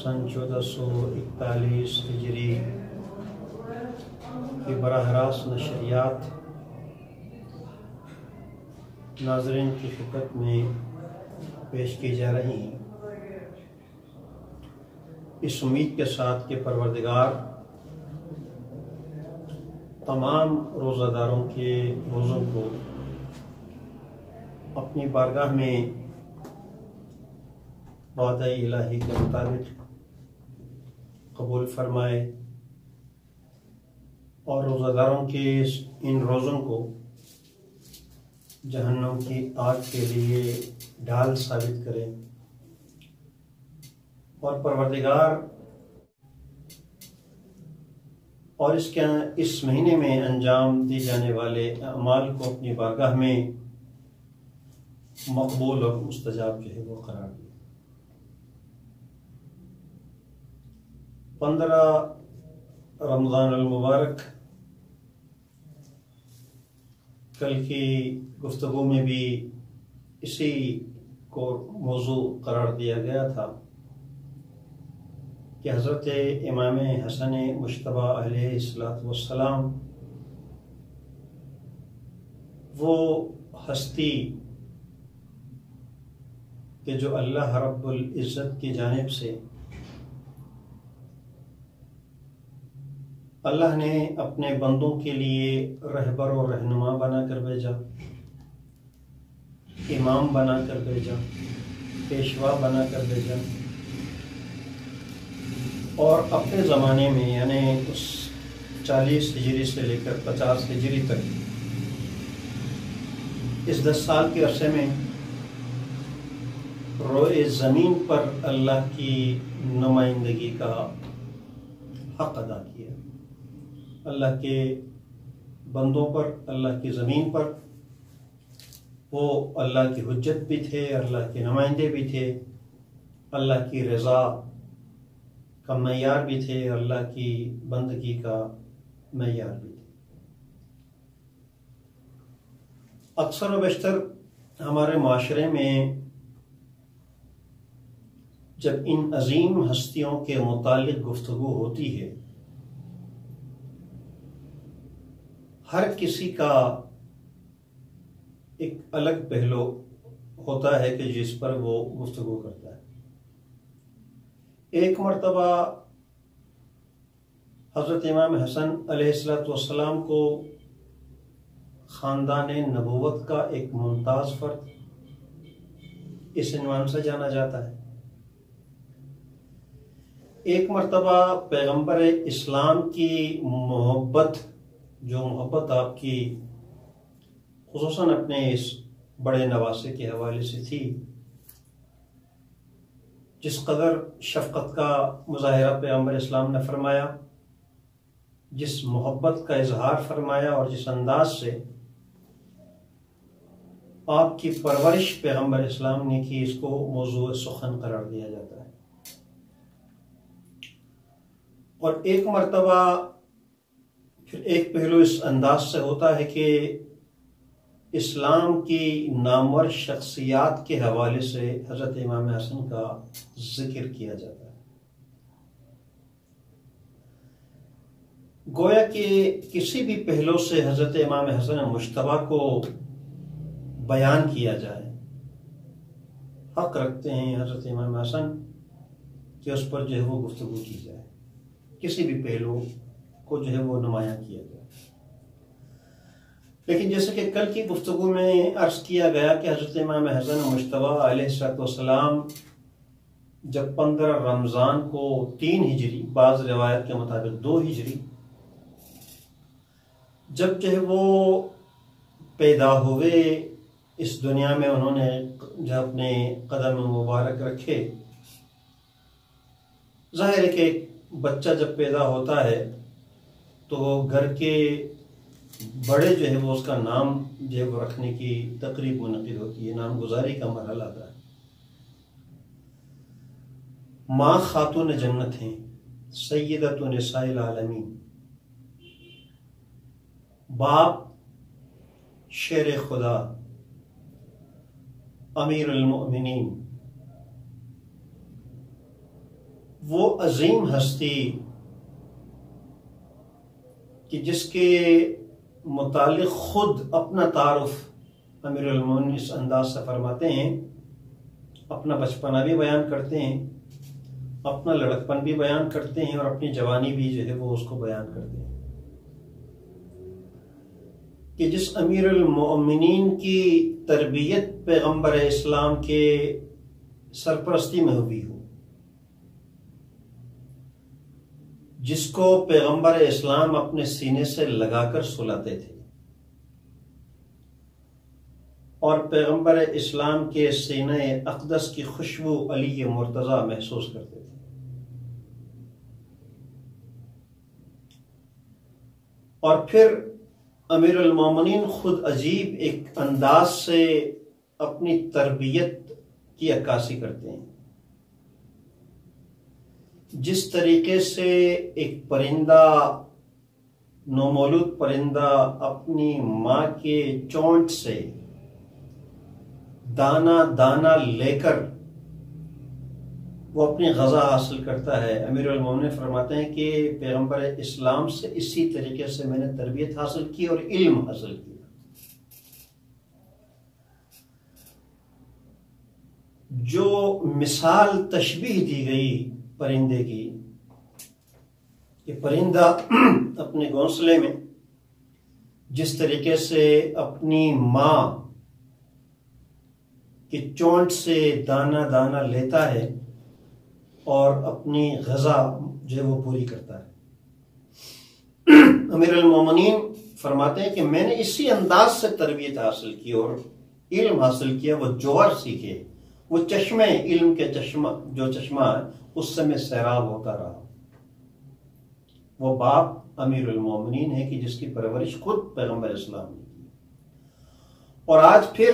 सन 1441 हिजरी की बराह रास्त नशरियात नाज़रीन की खिदमत में पेश की जा रही हैं, इस उम्मीद के साथ कि परवरदिगार तमाम रोज़ादारों के रोज़ों को अपनी बारगाह में वादा इलाही के मुताबिक कबूल फरमाए और रोज़ादारों के इन रोज़ों को जहन्नम की आग के लिए ढाल साबित करें और परवरदिगार और इस महीने में अंजाम दी जाने वाले अमाल को अपनी बारगाह में मकबूल और मुस्तजाब जो है वो करार दिया। 15 रमज़ान अल मुबारक कल की गुफ्तगू में भी इसी को मौजू करार दिया गया था कि हज़रत इमाम हसन मुश्तबा अलैहिस्सलाम वो हस्ती कि जो अल्लाह रब्बुल इज़्ज़त की जानिब से अल्लाह ने अपने बंदों के लिए रहबर और रहनुमा बनाकर भेजा, इमाम बनाकर भेजा, पेशवा बनाकर भेजा और अपने ज़माने में यानी उस 40 हिजरी से लेकर 50 हिजरी तक इस 10 साल के अरसे में रोए ज़मीन पर अल्लाह की नुमाइंदगी का हक़ अदा किया। अल्लाह के बंदों पर, अल्लाह की ज़मीन पर वो अल्लाह की हुज्जत भी थे, अल्लाह के नुमाइंदे भी थे, अल्लाह की रज़ा का मयार भी थे, अल्लाह की बंदगी का मयार भी थे। अक्सर व बेशतर हमारे माशरे में जब इन अजीम हस्तियों के मुतालिक गुफ्तगू होती है, हर किसी का एक अलग पहलू होता है कि जिस पर वो गुफ्तगू करता है। एक मर्तबा हज़रत इमाम हसन अलैहिस्सलाम को ख़ानदान नबूवत का एक मुमताज़ फ़र्द इस इन्वान से जाना जाता है। एक मर्तबा पैगंबर इस्लाम की मोहब्बत, जो मोहब्बत आपकी खुसूसन अपने इस बड़े नवासे के हवाले से थी, जिस कदर शफ़क़त का मुज़ाहिरा पैगंबर इस्लाम ने फरमाया, जिस मोहब्बत का इजहार फरमाया और जिस अंदाज से आपकी परवरिश पैगंबर इस्लाम ने की, इसको मौज़ू सुखन करार दिया जाता है। और एक मर्तबा फिर एक पहलू इस अंदाज से होता है कि इस्लाम की नामवर शख्सियात के हवाले से हज़रत इमाम हसन का जिक्र किया जाता है। गोया कि किसी भी पहलू से हजरत इमाम हसन मुश्तबा को बयान किया जाए, हक रखते हैं हजरत इमाम हसन कि उस पर जो है वो गुफ्तगू की जाए, किसी भी पहलू को जो है वो नुमायां किया जाए। लेकिन जैसे कि कल की गुफ्तगू में अर्ज किया गया कि हजरत इमाम हसन मुश्तबा अलैहिस्सलाम जब 15 रमज़ान को 3 हिजरी, बाज़ रिवायत के मुताबिक 2 हिजरी, जब जो है वो पैदा हुए इस दुनिया में, उन्होंने जब अपने कदम मुबारक रखे, जाहिर है कि बच्चा जब पैदा होता है तो घर के बड़े जो है वो उसका नाम जो है वो रखने की तकरीब मुनक़िद होती है, नामगुजारी का मरहला आता है। माँ खातून जन्नत हैं, सय्यदतु निसाइल आलमीन, बाप शेर खुदा अमीरुल मोमिनीन, वो अजीम हस्ती कि जिसके मुतालिक खुद अपना तारुफ अमीरुल मोमिनीन इस अंदाज से फरमाते हैं, अपना बचपना भी बयान करते हैं, अपना लड़कपन भी बयान करते हैं और अपनी जवानी भी जो है वो उसको बयान करते हैं कि जिस अमीरुल मोमिनीन की तरबियत पैगंबर इस्लाम के सरपरस्ती में हुई हो, जिसको पैगंबर इस्लाम अपने सीने से लगाकर सुलाते थे और पैगंबर इस्लाम के सीने अक़दस की खुशबू अली मुर्तज़ा महसूस करते थे। और फिर अमीरुल मोमिनीन खुद अजीब एक अंदाज से अपनी तरबियत की अक्कासी करते हैं। जिस तरीके से एक परिंदा, नौमौलूद परिंदा, अपनी माँ के चोंच से दाना दाना लेकर वो अपनी ग़ज़ा हासिल करता है, अमीरुल मोमिनीन फरमाते हैं कि पैगंबर इस्लाम से इसी तरीके से मैंने तरबियत हासिल की और इल्म हासिल किया। जो मिसाल तशबीह दी गई परिंदे की, कि परिंदा अपने घोंसले में जिस तरीके से अपनी माँ की चोंच से दाना दाना लेता है और अपनी ग़ज़ा जो है वो पूरी करता है, अमीरुल मोमिनीन फरमाते हैं कि मैंने इसी अंदाज से तरबियत हासिल की और इल्म हासिल किया, वो जौहर सीखे, वो चश्मे इल्म के चश्मा उस समय सैराब होता रहा। वो बाप अमीरुल मोमिनीन है कि जिसकी परवरिश खुद पैगंबर इस्लाम ने की। और आज फिर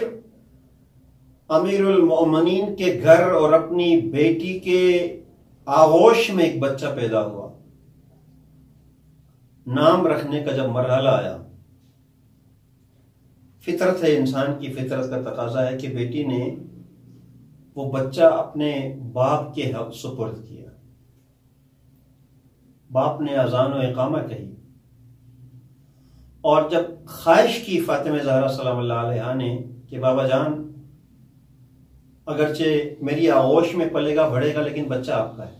अमीरुल मोमिनीन के घर और अपनी बेटी के आगोश में एक बच्चा पैदा हुआ। नाम रखने का जब मरहला आया, फितरत है, इंसान की फितरत का तकाजा है कि बेटी ने वो बच्चा अपने बाप के हक सुपुर्द किया। बाप ने अजान व इकामा कही और जब ख्वाहिश की फातिमा ज़हरा सलामुल्लाह अलैहा ने कि बाबा जान, अगरचे मेरी आगोश में पलेगा बढ़ेगा लेकिन बच्चा आपका है,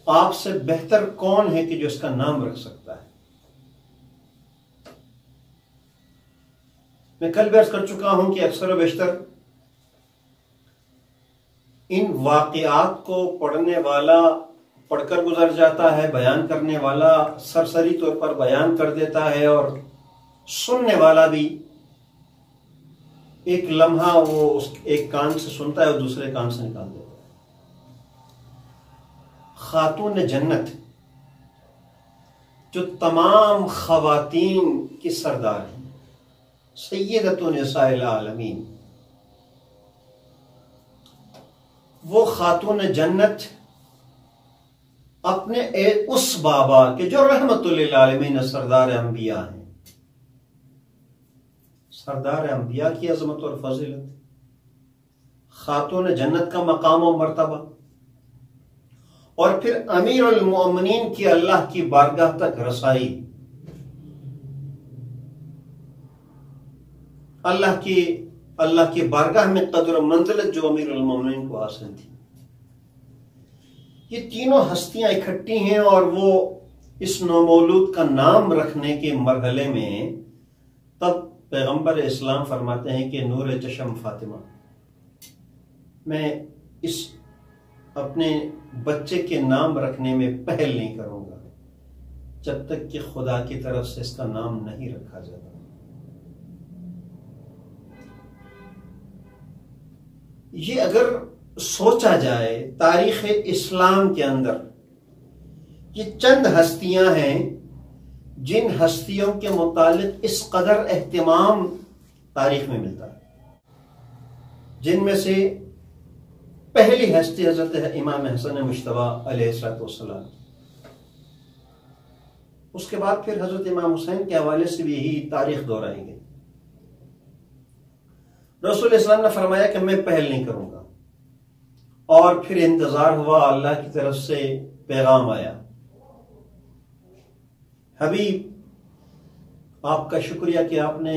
आपसे बेहतर कौन है कि जो इसका नाम रख सकता है। मैं कल भी अर्ज कर चुका हूं कि अक्सर व बेशतर इन वाक़ियात को पढ़ने वाला पढ़कर गुजर जाता है, बयान करने वाला सरसरी तौर पर बयान कर देता है और सुनने वाला भी एक लम्हा वो एक कान से सुनता है और दूसरे कान से निकाल देता है। खातून जन्नत जो तमाम खवातीन की सरदार हैं, सय्यदतु निसाइल आलमीन, वो खातून जन्नत अपने उस बाबा के जो रहमतुल लिल आलमीन सरदार अंबिया हैं, सरदार अंबिया की अजमत और फजीलत, खातून जन्नत का मकाम और मर्तबा और फिर अमीरुल मोमिनीन की अल्लाह की बारगाह तक रसाई, अल्लाह की बारगाह में कदर मंजिलत जो अमीरुल मोमिनीन को हासिल थी। ये तीनों हस्तियां इकट्ठी हैं और वो इस नौमौलूद का नाम रखने के मरहले में तब पैगंबर इस्लाम फरमाते हैं कि नूर चशम फातिमा, मैं इस अपने बच्चे के नाम रखने में पहल नहीं करूंगा जब तक कि खुदा की तरफ से इसका नाम नहीं रखा जाता। ये अगर सोचा जाए तारीख इस्लाम के अंदर, ये चंद हस्तियां हैं जिन हस्तियों के मुतालिक इस कदर एहतिमाम तारीख में मिलता है, जिनमें से पहली हस्ती हजरत इमाम हसन मुश्तबा अलैहिस्सलाम, उसके बाद फिर हजरत इमाम हुसैन के हवाले से भी यही तारीख दोहराई गई। रसूल इस्लाम ने फरमाया कि मैं पहल नहीं करूंगा, और फिर इंतजार हुआ, अल्लाह की तरफ से पैगाम आया, हबीब आपका शुक्रिया कि आपने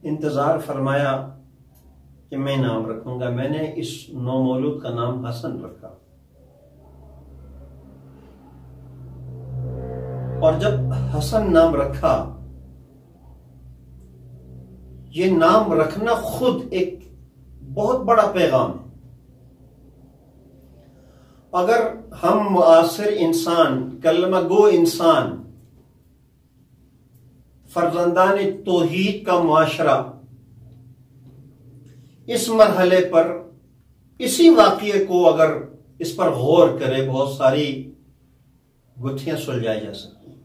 इंतजार फरमाया कि मैं नाम रखूंगा। मैंने इस नौमौलूद का नाम हसन रखा, और जब हसन नाम रखा, ये नाम रखना खुद एक बहुत बड़ा पैगाम है। अगर हम मुआसिर इंसान, कलमा गो इंसान, फर्जंदान तौहीद का मुआशरा इस मरहले पर, इसी वाक़ये को अगर इस पर गौर करे, बहुत सारी गुत्थियां सुलझाई जा सकती हैं,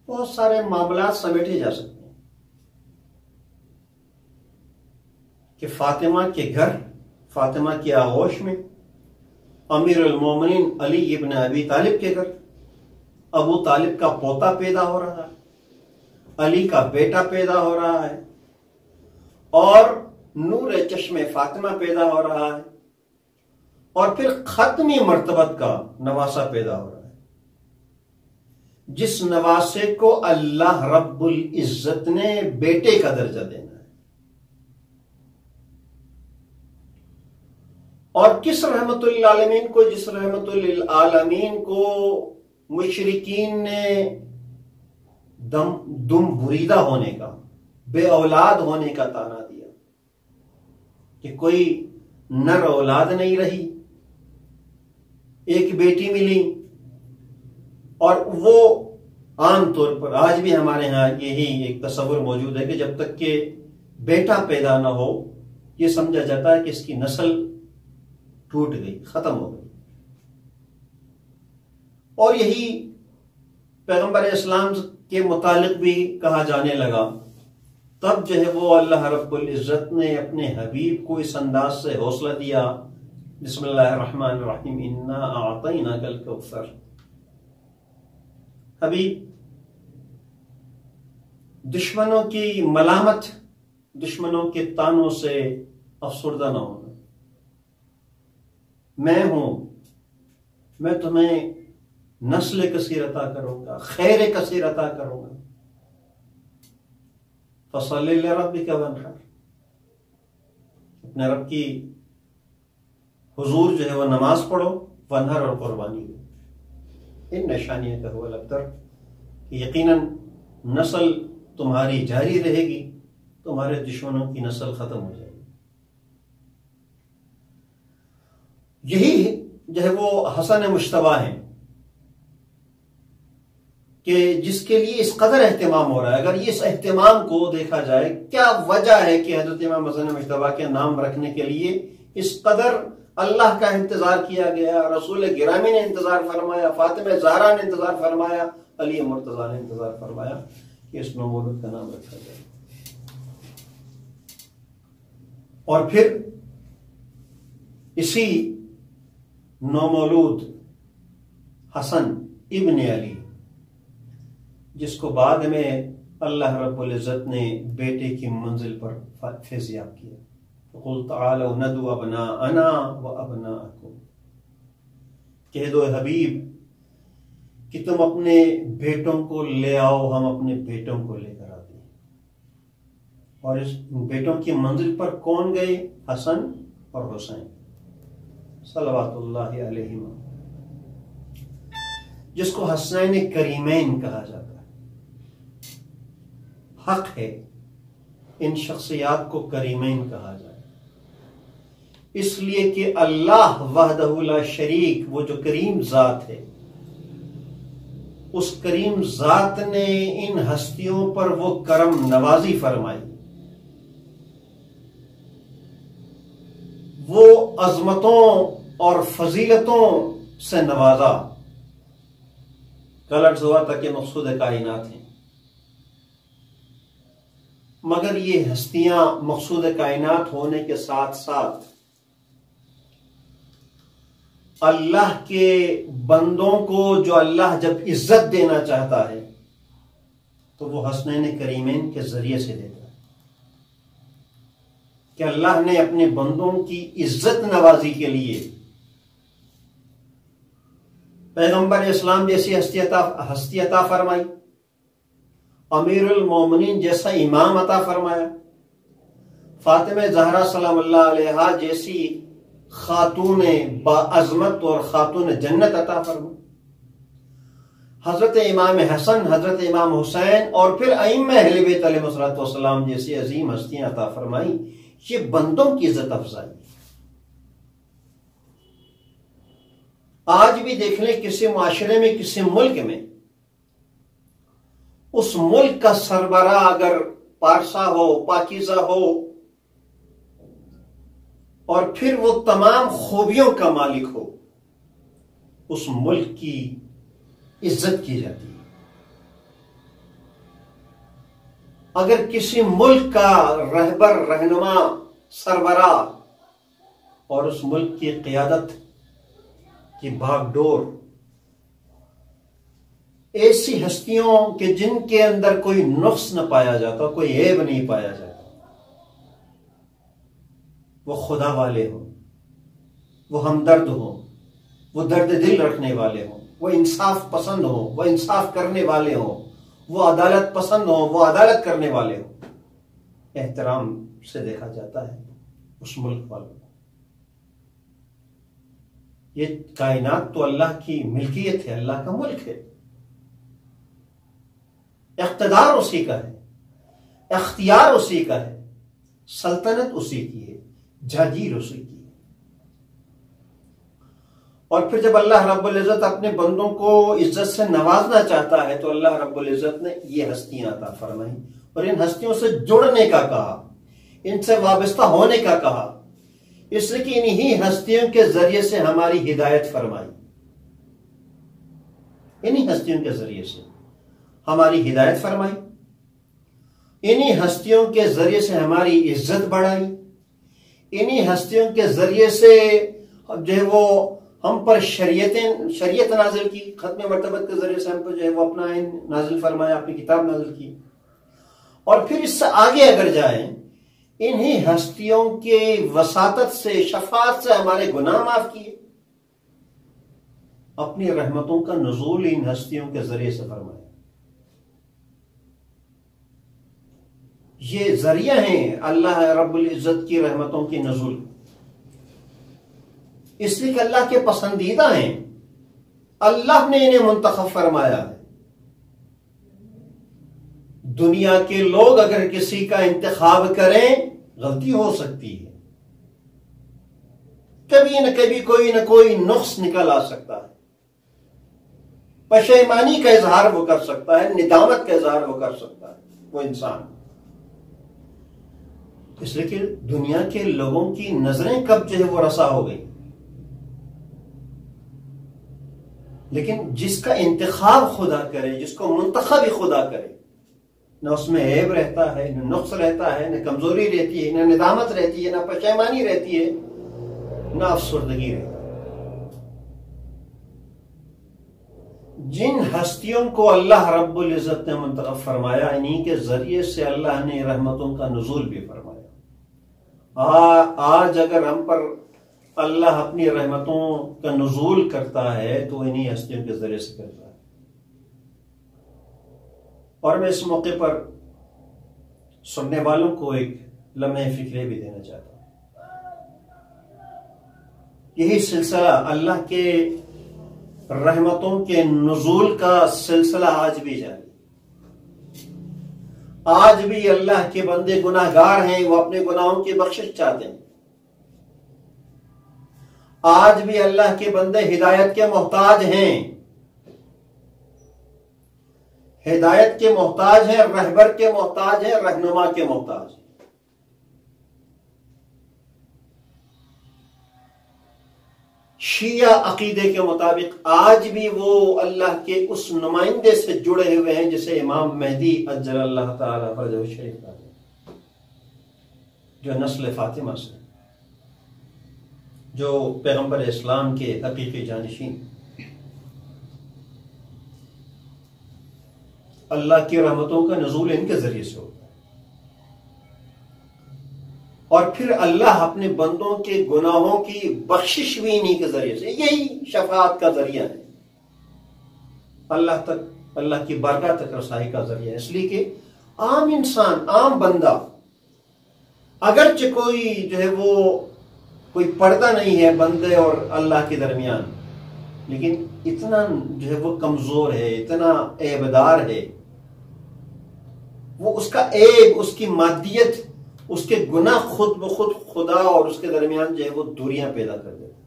बहुत सारे मामला समेटे जा सकते हैं कि फातिमा के घर, फातिमा की आगोश में अमीरुल मोमिनीन अली इब्न अबी तालिब के घर अबू तालिब का पोता पैदा हो रहा है, अली का बेटा पैदा हो रहा है, और नूर चश्मे फातिमा पैदा हो रहा है, और फिर खत्मी मर्तबत का नवासा पैदा हो रहा है, जिस नवासे को अल्लाह रब्बुल इज्जत ने बेटे का दर्जा देना है। और किस रहमतुल आलमीन को, जिस रहमतुल आलमीन को मुशरिकीन ने दुम बुरीदा होने का, बे औलाद होने का ताना दिया कि कोई नर औलाद नहीं रही, एक बेटी मिली, और वो आम तौर पर आज भी हमारे यहां यही एक तस्वुर मौजूद है कि जब तक के बेटा पैदा ना हो, यह समझा जाता है कि इसकी नस्ल टूट गई, खत्म हो गई। और यही पैगंबर इस्लाम के मुतालिक भी कहा जाने लगा। तब जो है वो अल्लाह रब्बुल इज्जत ने अपने हबीब को इस अंदाज से हौसला दिया, बिस्मिल्लाहिर्रहमानिर्रहीम, इन्ना आतैनाकल कौसर। हबीब, दुश्मनों की मलामत, दुश्मनों के तानों से अफसुर्दा न होना। मैं हूं, मैं तुम्हें नस्ल कसीर अता करूंगा, खैर कसीर अता करूंगा। फसल्लि लिरब्बिका वन्हर, अपने रब की हुजूर जो है वह नमाज पढ़ो, वन्हर और कुर्बानी दो, इन निशानियों का हुआ अब्तर, यकीनन नस्ल तुम्हारी जारी रहेगी, तुम्हारे दुश्मनों की नस्ल खत्म हो जाएगी। यही जो है वो हसन मुश्तबा है कि जिसके लिए इस कदर एहतिमाम हो रहा है। अगर इस एहतिमाम को देखा जाए, क्या वजह है कि हजरत इमाम हसन मुश्तबा के नाम रखने के लिए इस कदर अल्लाह का इंतजार किया गया, रसूल गिरामी ने इंतजार फरमाया, फातिमा ज़हरा ने इंतजार फरमाया, अली मुर्तज़ा ने इंतजार फरमाया कि इस नौमौलूद का नाम रखा जाए। और फिर इसी नौमौलूद हसन इब्न अली, जिसको बाद में अल्लाह रब्बुल इज्जत ने बेटे की मंजिल पर फैज़याब किया, क़ुल तआलौ नदउ अबनाअना व अबनाअकुम, कह दो हबीब कि तुम अपने बेटों को ले आओ, हम अपने बेटों को लेकर आते हैं। और इस बेटों की मंजिल पर कौन गए? हसन और हुसैन सल्लल्लाहु अलैहि वसल्लम, जिसको हसनैन करीमैन कहा जाता है। हक है इन शख्सियात को करीमैन कहा जाए, इसलिए कि अल्लाह वहदहु ला शरीक, वो जो करीम जात है, उस करीम जात ने इन हस्तियों पर वो करम नवाजी फरमाई, वो अजमतों और फजीलतों से नवाजा। कल अर्ज़ हुआ था कि मकसूद कायनात हैं, मगर ये हस्तियां मकसूद कायनात होने के साथ साथ अल्लाह के बंदों को जो अल्लाह जब इज्जत देना चाहता है तो वो हसनैन करीमैन के जरिए से देता है। कि अल्लाह ने अपने बंदों की इज्जत नवाजी के लिए पैगंबर इस्लाम जैसी हस्ती अता फरमाई, अमीरुल मोमिनीन जैसा इमाम अता फरमाया, फातिमा ज़हरा सलामुल्लाह अलैहा जैसी खातून बाअज़मत और खातून जन्नत अता फरमाई, हजरत इमाम हसन, हजरत इमाम हुसैन और फिर अइम्मा अहले बैत अलैहिस्सलाम जैसी अजीम हस्तियां अता फरमाई। ये बंदों की इज्जत अफजाई। आज भी देख लें किसी माशरे में, किसी मुल्क में, उस मुल्क का सरबरा अगर पारसा हो, पाकीज़ा हो और फिर वो तमाम खूबियों का मालिक हो, उस मुल्क की इज्जत की जाती है। अगर किसी मुल्क का रहबर, रहनुमा, सरबरा और उस मुल्क की क़ियादत की भागडोर ऐसी हस्तियों के जिनके अंदर कोई नुक्स न पाया जाता, कोई ऐब नहीं पाया जाता, वो खुदा वाले हों, वो हमदर्द हों, वो दर्द दिल रखने वाले हों, वो इंसाफ पसंद हों, वो इंसाफ करने वाले हों, वो अदालत पसंद हों, वो अदालत करने वाले हों, एहतराम से देखा जाता है उस मुल्क वालों को। ये कायनात तो अल्लाह की मिल्कियत है, अल्लाह का मुल्क है, इख्तिदार उसी का है, इख्तियार उसी का है, सल्तनत उसी की है, जागीर उसी की है। और फिर जब अल्लाह रब्बुल इज्जत अपने बंदों को इज्जत से नवाजना चाहता है तो अल्लाह रब्बुल इज्जत ने ये हस्तियां अता फरमाई और इन हस्तियों से जुड़ने का कहा, इनसे वाबस्ता होने का कहा, इसलिए कि इन्हीं हस्तियों के जरिए से हमारी हिदायत फरमाई, इन्हीं हस्तियों के जरिए से हमारी हिदायत फरमाई, इन्हीं हस्तियों के जरिए से हमारी इज्जत बढ़ाई, इन्हीं हस्तियों के जरिए से जो है वो हम पर शरीयत नाजिल की, खत्म मर्तबत के जरिए से हम पर जो है वो अपना आइन नाजिल फरमाया, अपनी किताब नाजिल की। और फिर इससे आगे अगर जाएं, इन्हीं हस्तियों के वसातत से, शफात से हमारे गुनाह माफ किए, अपनी रहमतों का नुज़ूल इन हस्तियों के जरिए से फरमाया। ये जरिया हैं अल्लाह रब्बुल इज्जत की रहमतों की नुज़ूल, इसलिए कि अल्लाह के पसंदीदा हैं, अल्लाह ने इन्हें मुंतखब फरमाया है। दुनिया के लोग अगर किसी का इंतखाब करें, गलती हो सकती है, कभी न कभी कोई न कोई नुक्स निकल आ सकता है, पशेमानी का इजहार वो कर सकता है, निदामत का इजहार वो कर सकता है वो इंसान। इसलिए कि दुनिया के लोगों की नजरें कब जो है वो रसा हो गई, लेकिन जिसका इंतखाब खुदा करे, जिसको मुंतखब ही खुदा करे, न उसमें ऐब रहता है, न नुक्स रहता है, न कमजोरी रहती है, न निदामत रहती है, न पशेमानी रहती है, न अफसुर्दगी रहती है। जिन हस्तियों को अल्लाह रब्बुल इज्जत ने मुंतखब फरमाया, इन्हीं के जरिए से अल्लाह ने रहमतों का नुज़ूल भी फरमाया। आज अगर हम पर अल्लाह अपनी रहमतों का नुज़ूल करता है तो इन्हीं हस्तियों के जरिए से करता है। और मैं इस मौके पर सुनने वालों को एक लम्हे फिक्रे भी देना चाहता हूं। यही सिलसिला अल्लाह के रहमतों के नुज़ूल का सिलसिला आज भी जारी। आज भी अल्लाह के बंदे गुनाहगार हैं, वो अपने गुनाहों की बख्शिश चाहते हैं। आज भी अल्लाह के बंदे हिदायत के मोहताज हैं, हिदायत के मोहताज हैं, रहबर के मोहताज हैं, रहनुमा के मोहताज हैं। शिया अकीदे के मुताबिक आज भी वो अल्लाह के उस नुमाइंदे से जुड़े हुए हैं जिसे इमाम मेहदी अज्जलल्लाहु ताला फरजहु शरीफ कहते हैं, जो नस्ल फातिमा से, जो पैगंबर इस्लाम के हकीकी जानिशीन। अल्लाह की रहमतों का नुज़ूल इनके जरिए से होता है और फिर अल्लाह अपने बंदों के गुनाहों की बख्शिश भी इन्हीं के जरिए से, यही शफाअत का जरिया है, अल्लाह तक, अल्लाह की बारगाह तक रसाई का जरिया है। इसलिए कि आम इंसान, आम बंदा, अगरचे कोई जो है वो कोई पर्दा नहीं है बंदे और अल्लाह के दरमियान, लेकिन इतना जो है वो कमजोर है, इतना ऐबदार है, वो उसका ऐब, उसकी मादियत, उसके गुनाह खुद ब खुद खुदा और उसके दरमियान जो है वो दूरियां पैदा कर देते हैं।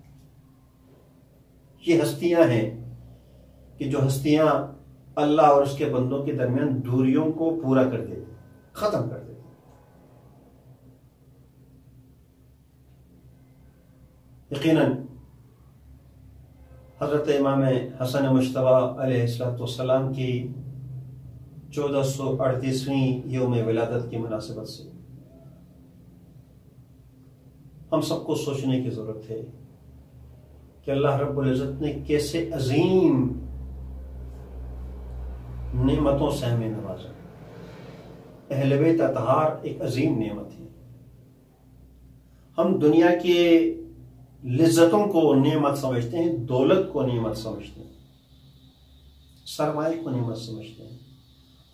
ये हस्तियां हैं कि जो हस्तियां अल्लाह और उसके बंदों के दरमियान दूरियों को पूरा कर देती, खत्म कर देती। यकीनन हजरत इमाम हसन मुश्तबा अलैहिस्सलाम की 1438वीं यौम विलादत की मुनासिबत से हम सबको सोचने की जरूरत है कि अल्लाह रब्बुल इज्जत ने कैसे अजीम नेमतों से हमें नवाजा। अहले बैत अतहार एक अजीम नेमत है। हम दुनिया के लिज्जतों को नेमत समझते हैं, दौलत को नेमत समझते हैं, सरमाए को नेमत समझते हैं,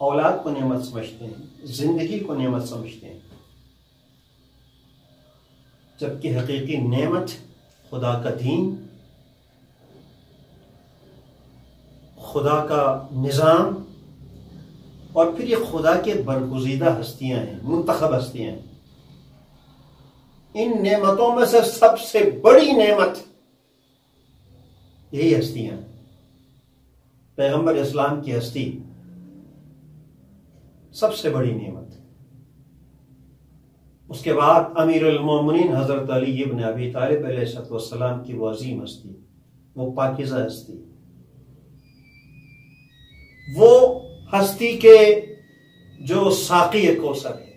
औलाद को नेमत समझते हैं, जिंदगी को नेमत समझते हैं, जबकि हकीकी नेमत खुदा का दीन, खुदा का निज़ाम और फिर ये खुदा के बरगुज़ीदा हस्तियां हैं, मुंतखब हस्तियां हैं। इन नेमतों में से सबसे बड़ी नेमत यही हस्तियां, पैगंबर इस्लाम की हस्ती सबसे बड़ी नेमत। उसके बाद अमीरुल मोमिनीन हजरत अली इब्न अबी तालिब अलैहिस्सलाम की वो अजीम हस्ती, वो पाकिज़ा हस्ती, वो हस्ती के जो साक़ी कौसर है,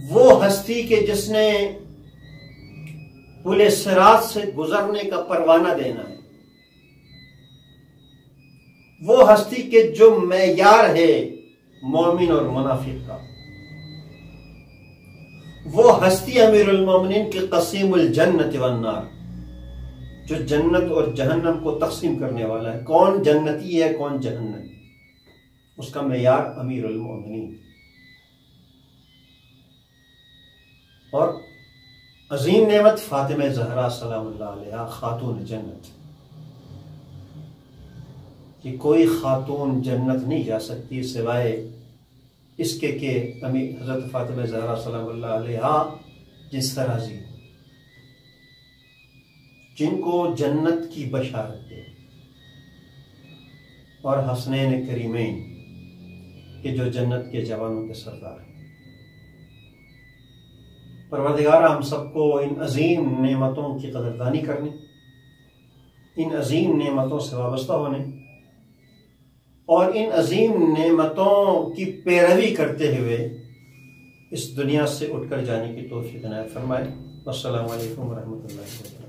वो हस्ती के जिसने पुले सिरात से गुजरने का परवाना देना है, वो हस्ती के जो मेयार है मोमिन और मुनाफिक का, वो हस्ती अमीरुल मोमिनीन के क़सीमुल जन्नत वन नार, जो जन्नत और जहन्नम को तकसीम करने वाला है। कौन जन्नती है, कौन जहन्नमी, उसका मेयार अमीरुल मोमिनीन। और अजीम नेमत फातिमा ज़हरा सलामुल्लाह अलैहा, खातून जन्नत। कि कोई खातून जन्नत नहीं जा सकती सिवाय इसके कि हज़रत फातिमा ज़हरा सलामुल्लाह अलैहा जिस राज़ी, जिनको जन्नत की बशारत दे, और हसनैन करीमैन के जो जन्नत के जवानों के सरदार हैं। परवरदिगार हम सबको इन अजीम नेमतों की कदरदानी करने, इन अजीम नेमतों से वाबस्ता होने और इन अजीम नेमतों की पैरवी करते हुए इस दुनिया से उठकर जाने की तौफीक इनायत फरमाए। अस्सलामु अलैकुम व रहमतुल्लाहि व बरकातहू।